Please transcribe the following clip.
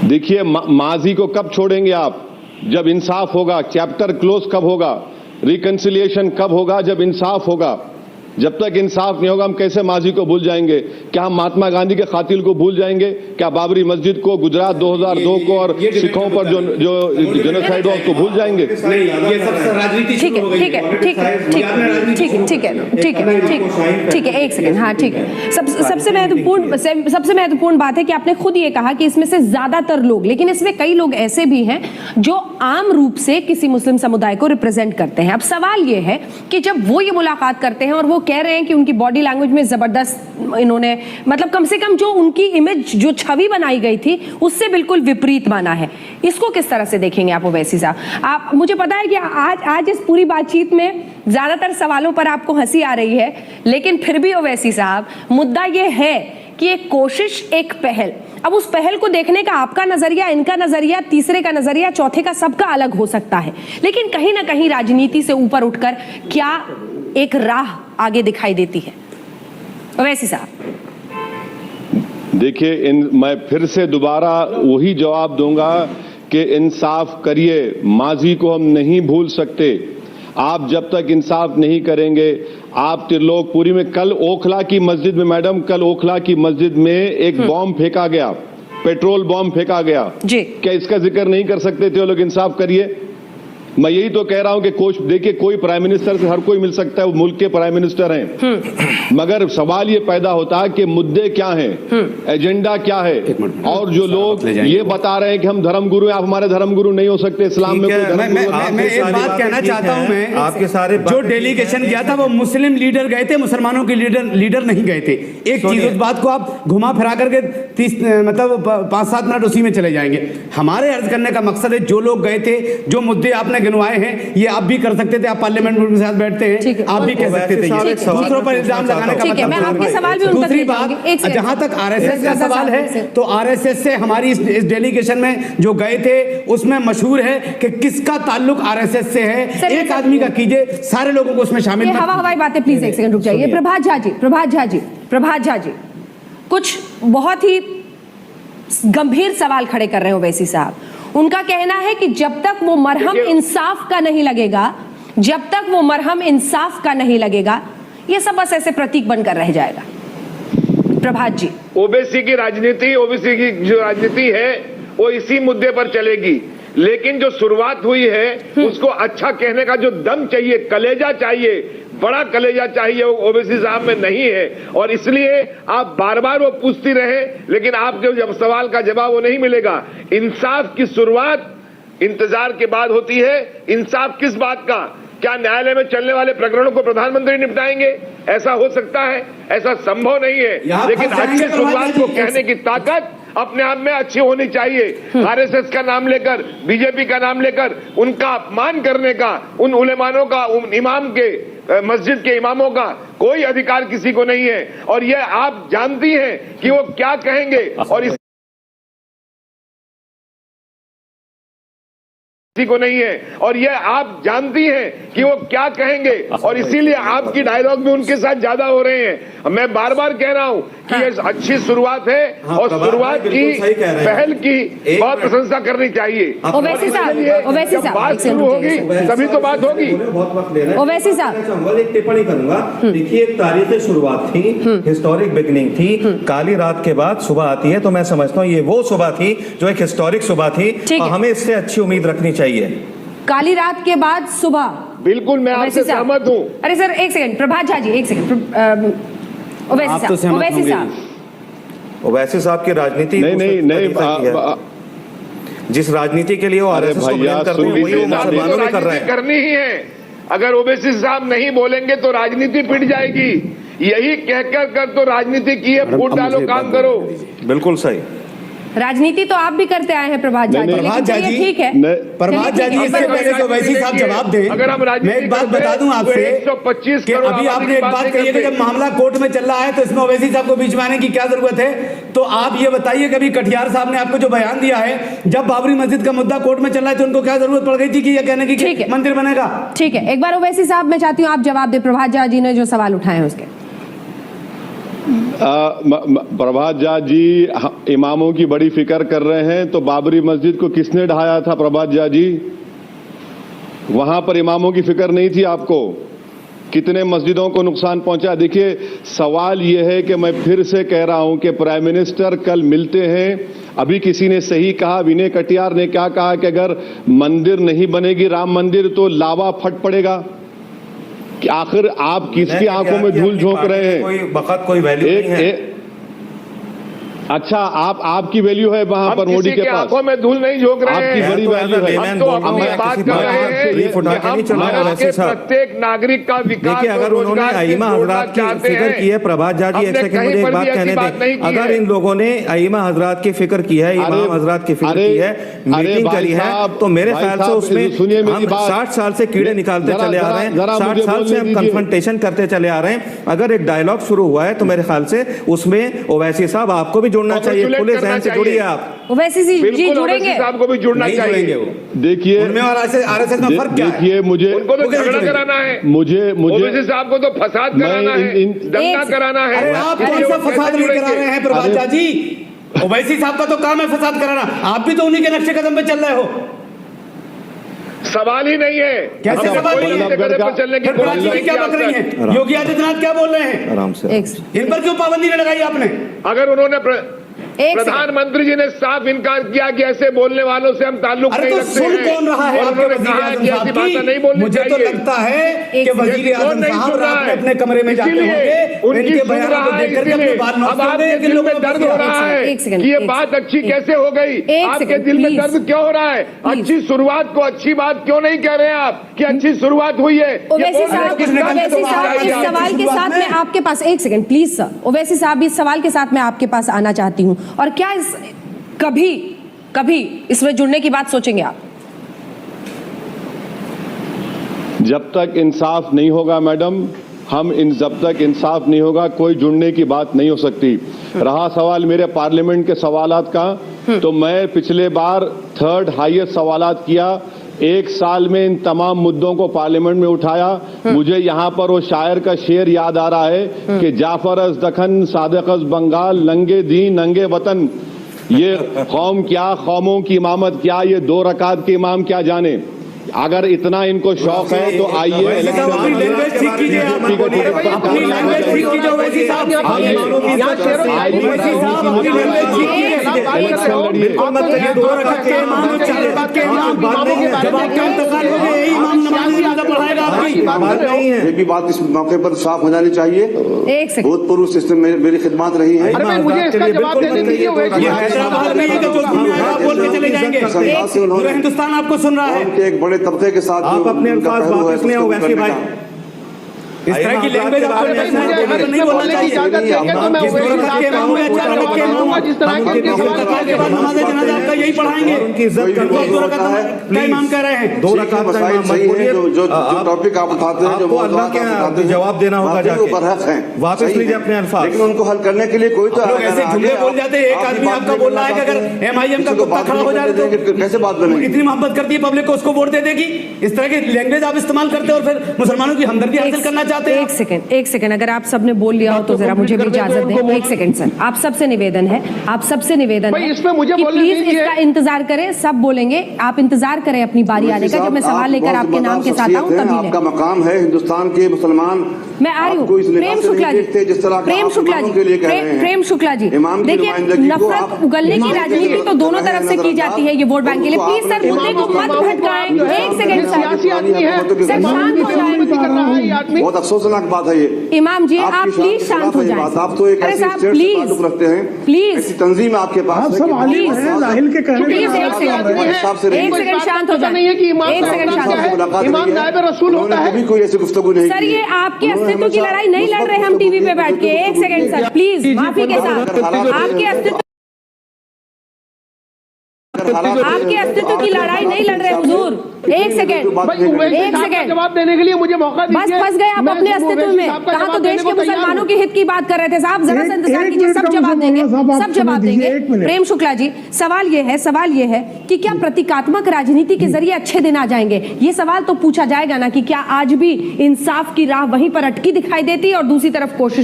देखिए, माजी को कब छोड़ेंगे आप? जब इंसाफ होगा। चैप्टर क्लोज कब होगा? रिकंसिलिएशन कब होगा? जब इंसाफ होगा। जब तक इंसाफ नहीं होगा हम कैसे माजी को भूल जाएंगे? क्या हम महात्मा गांधी के कातिल को भूल जाएंगे? क्या बाबरी मस्जिद को, गुजरात 2002 को और सिखों पर जो जेनोसाइड हुआ उसको भूल जाएंगे? ये सब राजनीति ठीक है, ठीक है, ठीक है, ठीक है, ठीक है, ठीक है, ठीक है, एक सेकंड। हाँ, ठीक है। सबसे महत्वपूर्ण बात है कि आपने खुद ये कहा कि इसमें से ज्यादातर लोग, लेकिन इसमें कई लोग ऐसे भी हैं जो आम रूप से किसी मुस्लिम समुदाय को रिप्रेजेंट करते हैं। अब सवाल ये है कि जब वो ये मुलाकात करते हैं और वो कह रहे हैं कि उनकी बॉडी लैंग्वेज में जबरदस्त इन्होंने, मतलब कम से कम जो उनकी इमेज, जो छवि बनाई गई थी उससे बिल्कुल विपरीत माना है, इसको किस तरह से देखेंगे आप ओवैसी साहब? आप, मुझे पता है कि आज इस पूरी बातचीत में ज्यादातर सवालों पर आपको हंसी आ रही है, लेकिन फिर भी ओवैसी साहब, मुद्दा ये है कि एक कोशिश, एक पहल, अब उस पहल को देखने का आपका नजरिया, इनका नजरिया, तीसरे का नजरिया, चौथे का, सबका अलग हो सकता है, लेकिन कहीं ना कहीं राजनीति से ऊपर उठकर क्या एक राह आगे दिखाई देती है? ओवैसी साहब देखिए, मैं फिर से दोबारा वही जवाब दूंगा कि इंसाफ करिए। माजी को हम नहीं भूल सकते। आप जब तक इंसाफ नहीं करेंगे, आप त्रिलोकपुरी में कल ओखला की मस्जिद में, मैडम, कल ओखला की मस्जिद में एक बॉम्ब फेंका गया, पेट्रोल बॉम्ब फेंका गया जी। क्या इसका जिक्र नहीं कर सकते थे वो लोग? इंसाफ करिए। मैं यही तो कह रहा हूं कि देखिए, कोई प्राइम मिनिस्टर से हर कोई मिल सकता है, वो मुल्क के प्राइम मिनिस्टर हैं, मगर सवाल ये पैदा होता है कि मुद्दे क्या हैं, एजेंडा क्या है। और जो लोग ये बता रहे हैं कि हम धर्मगुरु हैं, आप हमारे धर्मगुरु नहीं हो सकते। इस्लाम में कोई मैं एक बात कहना चाहता हूं, मैं आपके सारे जो डेलीगेशन गया था वो मुस्लिम लीडर गए थे, मुसलमानों के लीडर नहीं गए थे। एक चीज, उस बात को आप घुमा फिरा करके 30 5-7 मिनट उसी में चले जाएंगे। हमारे अर्ज करने का मकसद है, जो लोग गए थे, जो मुद्दे आपने गिनवाए हैं, ये आप भी कर सकते थे। आप पार्लियामेंट में साथ बैठते हैं, आप भी कह सकते थे। दूसरों पर इल्जाम लगाने का मतलब। दूसरी बात, जहां तक आरएसएस का सवाल है, तो आरएसएस से हमारी इस डेलीगेशन में जो गए थे उसमें मशहूर है कि किसका ताल्लुक आरएसएस से है। एक आदमी का कीजिए, सारे लोगों को उसमें शामिल। हवाई बातें प्लीज एक सेकंड रुक जाइए। प्रभात झा जी कुछ बहुत ही गंभीर सवाल खड़े कर रहे हो ओवैसी साहब। उनका कहना है कि जब तक वो मरहम इंसाफ का नहीं लगेगा, जब तक वो मरहम इंसाफ का नहीं लगेगा, ये सब बस ऐसे प्रतीक बनकर रह जाएगा। प्रभात जी, ओबीसी की राजनीति, ओबीसी की जो राजनीति है वो इसी मुद्दे पर चलेगी, लेकिन जो शुरुआत हुई है उसको अच्छा कहने का जो दम चाहिए, कलेजा चाहिए, बड़ा कलेजा चाहिए, वो ओबीसी साहब में नहीं है। और इसलिए आप बार बार वो पूछती रहे, लेकिन आपके जब सवाल का जवाब वो नहीं मिलेगा। इंसाफ की शुरुआत इंतजार के बाद होती है। इंसाफ किस बात का? क्या न्यायालय में चलने वाले प्रकरणों को प्रधानमंत्री निपटाएंगे? ऐसा हो सकता है? ऐसा संभव नहीं है। लेकिन अच्छी शुरुआत को कहने की ताकत अपने आप में अच्छी होनी चाहिए। आरएसएस का नाम लेकर, बीजेपी का नाम लेकर उनका अपमान करने का, उन उलेमानों का, उन इमाम के, मस्जिद के इमामों का कोई अधिकार किसी को नहीं है। और ये आप जानती हैं कि वो क्या कहेंगे, और इस किसी को नहीं है, और ये आप जानती हैं कि वो क्या कहेंगे, और इसीलिए आपकी डायलॉग भी उनके साथ ज्यादा हो रहे हैं। मैं बार बार कह रहा हूं कि ये अच्छी शुरुआत है, और शुरुआत की, पहल की बहुत प्रशंसा करनी चाहिए। ओवैसी साहब बात शुरू होगी तभी तो बात होगी। ओवैसी साहब, एक टिप्पणी करूंगा। देखिए, एक तारीखी शुरुआत थी, हिस्टोरिक बिगनिंग थी। काली रात के बाद सुबह आती है, तो मैं समझता हूँ ये वो सुबह थी जो एक हिस्टोरिक सुबह थी, और हमें इससे अच्छी उम्मीद रखनी चाहिए। काली रात के बाद सुबह, बिल्कुल मैं आपसे सहमत हूँ। अरे सर एक सेकंड, प्रभात झा जी एक सेकंड। ओवैसी साहब की राजनीति नहीं, जिस राजनीति के लिए वो आरएसएस को ब्लेम करते हैं, वही वो मुसलमानों में कर रहे हैं। करनी ही है। अगर ओवैसी साहब नहीं बोलेंगे तो राजनीति पिट जाएगी। यही कहकर कर तो राजनीति की है, फूट डालो, काम करो। बिल्कुल सही। राजनीति तो आप भी करते आए हैं प्रभात झा जी, लेकिन चलिए ठीक है। प्रभात झा जी, इससे पहले तो ओवैसी साहब जवाब दें, अगर हम मैं एक बात बता दूं आपसे, 125 कि अभी आपने एक बात कही है कि जब मामला कोर्ट में चल रहा है तो इसमें ओवैसी साहब को बीच में आने की क्या जरूरत है? तो आप ये बताइए, कभी कटियार साहब ने आपको जो बयान दिया है, जब बाबरी मस्जिद का मुद्दा कोर्ट में चल रहा है, तो उनको क्या जरूरत पड़ गई थी कि ये कहने की कि मंदिर बनेगा? ठीक है, एक बार ओवैसी साहब मैं चाहती हूँ आप जवाब दे, प्रभात झा जी ने जो सवाल उठाए हैं उसके। प्रभात झा जी इमामों की बड़ी फिक्र कर रहे हैं, तो बाबरी मस्जिद को किसने ढहाया था प्रभात झा जी? वहां पर इमामों की फिक्र नहीं थी आपको? कितने मस्जिदों को नुकसान पहुंचा? देखिए, सवाल यह है कि मैं फिर से कह रहा हूं कि प्राइम मिनिस्टर कल मिलते हैं। अभी किसी ने सही कहा, विनय कटियार ने क्या कहा कि अगर मंदिर नहीं बनेगी राम मंदिर तो लावा फट पड़ेगा। कि आखिर आप किसकी आंखों में धूल झोंक रहे हैं? कोई वक्त कोई वैल्यू नहीं है। अच्छा, आपकी वैल्यू है वहां पर मोदी के पास? आंखों में धूल नहीं झोंक रहे हैं। आपकी बड़ी वैल्यू है। हम तो अपनी बात कर रहे हैं कि हम प्रत्येक नागरिक का विकास। देखिए, अगर उन्होंने अइमा हजरात की फिक्र की है, प्रभात झा जी एक सेकंड मुझे एक बात कहने दें। अगर इन लोगों ने अइमा हजरात की फिक्र की है, इमाम हजरात की फिक्र की है, मीटिंग करी है, तो मेरे ख्याल से उसमें हम 60 साल से कीड़े निकालते चले आ रहे हैं, 60 साल से हम कन्फ्रंटेशन करते चले आ रहे हैं। अगर एक डायलॉग शुरू हुआ है तो मेरे ख्याल से उसमें ओवैसी साहब आपको भी जुड़ना चाहिए, खुले जहन से जुड़िए आप। ओवैसी जी जुड़ेंगे, साहब को भी जुड़ना चाहिए। देखिए, उनमें और आरएसएस में फर्क क्या है? देखिए, मुझे उनको तो झगड़ा कराना है, मुझे ओवैसी साहब को तो फसाद कराना है, दंगा कराना है। अरे आप कौन सा फसाद नहीं करा रहे हैं प्रभात झा जी? ओवैसी साहब का तो काम है फसाद कराना, आप भी तो उन्हीं के नक्शे कदम पे चल रहे हो। सवाल ही नहीं है। कैसे सवाल नहीं है? चलने की क्या बक रही है? योगी आदित्यनाथ क्या बोल रहे हैं? आराम से इन पर क्यों पाबंदी न लगाई आपने? अगर उन्होंने प्रधानमंत्री जी ने साफ इनकार किया कि ऐसे बोलने वालों से हम ताल्लुक नहीं रखते सुन कौन रहा है? और उन्होंने कहा कि ऐसी बातें नहीं बोलनी मुझे तो लगता है कि वजीर आजम साहब रात में अपने कमरे में जाते होंगे, इनके बयानों को देख करके अपने बात अब आपके दिल में दर्द हो रहा है कि ये बात अच्छी कैसे हो गई। आपके दिल में दर्द क्यों हो रहा है? अच्छी शुरुआत को अच्छी बात क्यों नहीं कह रहे हैं आप कि अच्छी शुरुआत हुई है? ओवैसी साहब इस सवाल के साथ में आपके पास, एक सेकंड प्लीज सर, ओवैसी साहब इस सवाल के साथ मैं आपके पास आना चाहती हूं। और क्या कभी इसमें जुड़ने की बात सोचेंगे आप? जब तक इंसाफ नहीं होगा मैडम, जब तक इंसाफ नहीं होगा कोई जुड़ने की बात नहीं हो सकती। रहा सवाल मेरे पार्लियामेंट के सवालात का, तो मैं पिछले बार 3rd हाईएस्ट सवालात किया। एक साल में इन तमाम मुद्दों को पार्लियामेंट में उठाया। मुझे यहाँ पर वो शायर का शेर याद आ रहा है कि जाफर अज दखन सादिक अज बंगाल, नंगे दीन नंगे वतन। ये कौम क्या, कौमों की इमामत क्या, ये 2 रकात के इमाम क्या जाने। अगर इतना इनको शौक है तो आइए ये भी बात इस मौके पर साफ हो जानी चाहिए। भूतपूर्व सिस्टम में मेरी खिदमत रही है। मुझे इसका जवाब देने दीजिए। हिंदुस्तान आपको सुन रहा है। एक बड़े तबके के साथ आप अपने अल्फाज वापस ले आओ वैसे भाई। इस तरह की लैंग्वेज आपको नहीं बोलना चाहिए। यही पढ़ाएंगे, उनकी इज्जत करके इमाम कह रहे हैं 2 रकात का इमाम मत बोलिए। जो टॉपिक आप उठाते हैं, जो अल्लाह के जवाब देना होगा, जाके वापस लीजिए अपने अल्फाज। लेकिन उनको हल करने के लिए कोई तो ऐसे जुमले बोल जाते हैं। एक आदमी आपका बोल रहा है कि अगर MIM का कुत्ता खड़ा हो जाए तो कैसे बात बनेगी? इतनी मोहब्बत करती है पब्लिक को, उसको वोट दे देगी। इस तरह की लैंग्वेज आप इस्तेमाल करते हो और फिर मुसलमानों की हमदर्दी हासिल करना चाहते हैं। एक सेकंड अगर आप सबने बोल लिया हो तो जरा मुझे भी इजाजत दें। एक सेकंड सर, आप सबसे निवेदन है इसमें मुझे कि बोलने प्लीज दीजिए। इसका इंतजार करें, सब बोलेंगे, आप इंतजार करें अपनी बारी आने का। जब मैं सवाल लेकर आपके नाम के साथ आऊं तभी आपका मकाम है। हिंदुस्तान के मुसलमान मैं आ रही हूँ। प्रेम शुक्ला जी, प्रेम शुक्ला जी, देखिए नफरत उगलने की राजनीति तो दोनों तरफ से की जाती है ये वोट बैंक के लिए। प्लीज सर मुद्दे को मत भटकाएं। एक सेकंड सर, शांत हो जाए। बहुत अफसोसनाक बात है ये। इमाम जी आप प्लीज शांत हो जाएं। आप तो एक ऐसी स्टेट से ताल्लुक रखते हैं, प्लीज ऐसी तंजीम आपके पास है। एक सेकंड शांत हो जाए। एक सेकंड शांत। इमाम नायब रसूल होता है। कभी कोई ऐसी गुफ्तगू नहीं सर ये आपके अस्तित्व की लड़ाई नहीं लड़ रहे हम टीवी पे बैठ के। एक सेकंड सर प्लीज, माफी के साथ। आपके अस्तित्व की लड़ाई नहीं लड़ रहे हुजूर। एक सेकंड जवाब देने के लिए मुझे मौका दीजिए। बस फंस गए आप अपने अस्तित्व में। कहा तो देश के मुसलमानों के हित की बात कर रहे थे साहब। जरा सा इंतजार कीजिए, सब जवाब देंगे, सब जवाब देंगे। प्रेम शुक्ला जी सवाल ये है कि क्या प्रतीकात्मक राजनीति के जरिए अच्छे दिन आ जाएंगे? ये सवाल तो पूछा जाएगा ना कि क्या आज भी इंसाफ की राह वहीं पर अटकी दिखाई देती है और दूसरी तरफ कोशिश